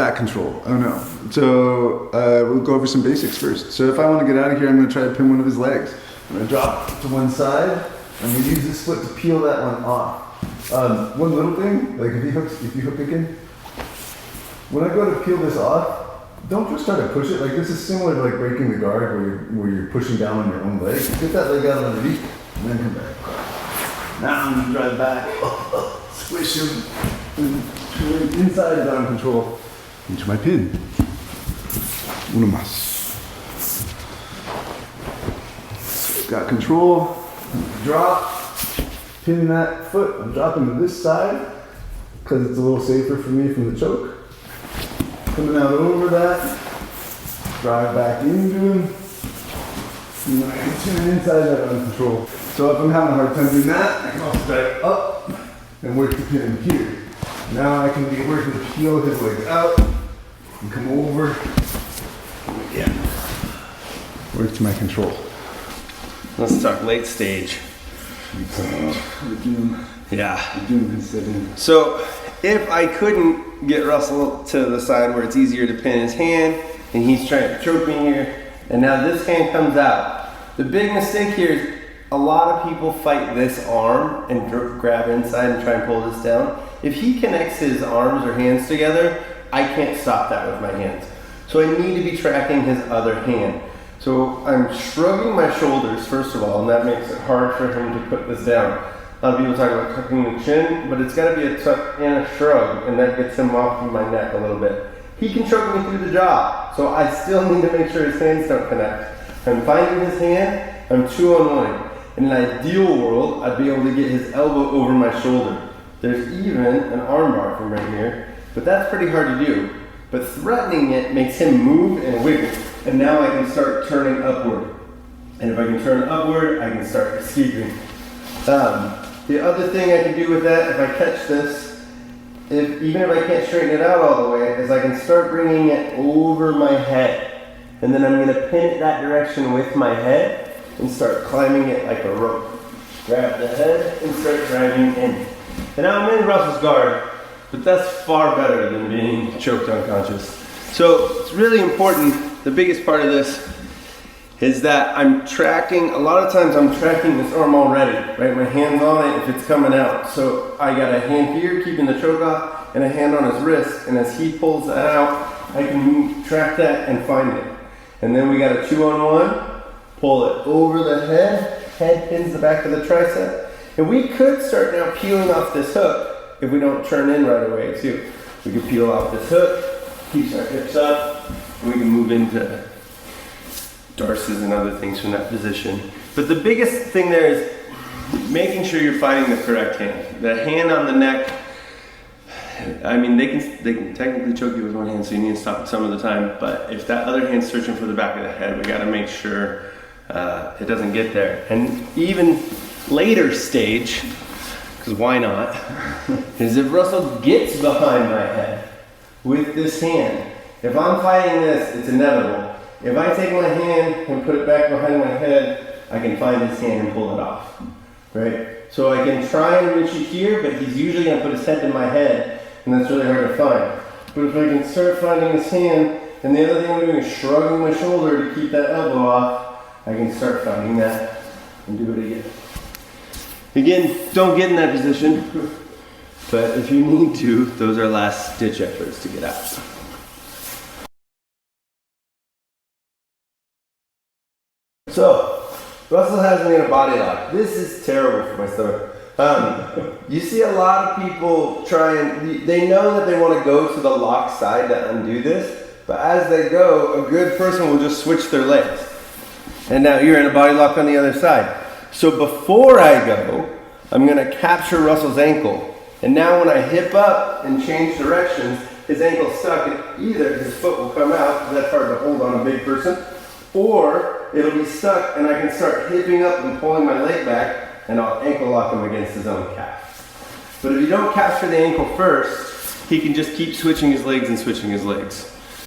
back control. Oh no. So we'll go over some basics first. So if I want to get out of here, I'm going to try to pin one of his legs. I'm going to drop to one side. I'm going to use this foot to peel that one off. One little thing, like if you hook again, when I go to peel this off, don't just try to push it. Like this is similar to like breaking the guard where you're pushing down on your own leg. Get that leg out underneath and then come back. Now I'm going to drive back, squish him, and turn inside is arm control into my pin. Uno más. So got control, drop. Pin that foot, I'm dropping to this side because it's a little safer for me from the choke. Coming out over that, drive back into him, and I can turn inside that under control. So if I'm having a hard time doing that, I can also drive up and work the pin here. Now I can be working to peel his leg out and come over and again. Work to my control. Let's talk late stage. Yeah. So if I couldn't get Russell to the side where it's easier to pin his hand and he's trying to choke me here and now this hand comes out. The big mistake here is a lot of people fight this arm and grab inside and try and pull this down. If he connects his arms or hands together, I can't stop that with my hands. So I need to be tracking his other hand. So I'm shrugging my shoulders, first of all, and that makes it hard for him to put this down. A lot of people talk about tucking the chin, but it's got to be a tuck and a shrug, and that gets him off of my neck a little bit. He can choke me through the jaw, so I still need to make sure his hands don't connect. I'm finding his hand, I'm 2-on-1. In an ideal world, I'd be able to get his elbow over my shoulder. There's even an arm bar from right here, but that's pretty hard to do. But threatening it makes him move and wiggle. And now I can start turning upward. And if I can turn upward, I can start escaping. The other thing I can do with that, if I catch this, even if I can't straighten it out all the way, is I can start bringing it over my head. And then I'm going to pin it that direction with my head and start climbing it like a rope. Grab the head and start driving in. And now I'm in Russell's guard, but that's far better than being choked unconscious. So it's really important. The biggest part of this is that I'm tracking, a lot of times I'm tracking this arm already, right? My hand's on it if it's coming out. So I got a hand here keeping the choke off and a hand on his wrist. And as he pulls that out, I can track that and find it. And then we got a 2-on-1, pull it over the head pins the back of the tricep. And we could start now peeling off this hook if we don't turn in right away too. We could peel off this hook, keeps our hips up, and we can move into darces and other things from that position. But the biggest thing there is making sure you're finding the correct hand. The hand on the neck, I mean, they can technically choke you with one hand, so you need to stop it some of the time. But if that other hand's searching for the back of the head, we got to make sure it doesn't get there. And even later stage, because why not, is if Russell gets behind my head with this hand. If I'm fighting this, it's inevitable. If I take my hand and put it back behind my head, I can find his hand and pull it off, right? So I can try and reach it here, but he's usually gonna put his head in my head, and that's really hard to find. But if I can start finding his hand, and the other thing I'm doing is shrugging my shoulder to keep that elbow off, I can start finding that and do it again. Again, don't get in that position, but if you need to, those are last ditch efforts to get out. So, Russell has me in a body lock. This is terrible for my stomach. You see a lot of people they know that they want to go to the lock side to undo this, but as they go, a good person will just switch their legs. And now you're in a body lock on the other side. So before I go, I'm going to capture Russell's ankle. And now when I hip up and change directions, his ankle's stuck, and either his foot will come out, because that's hard to hold on a big person, or it'll be stuck and I can start hipping up and pulling my leg back, and I'll ankle lock him against his own calf. But if you don't capture the ankle first, he can just keep switching his legs and switching his legs.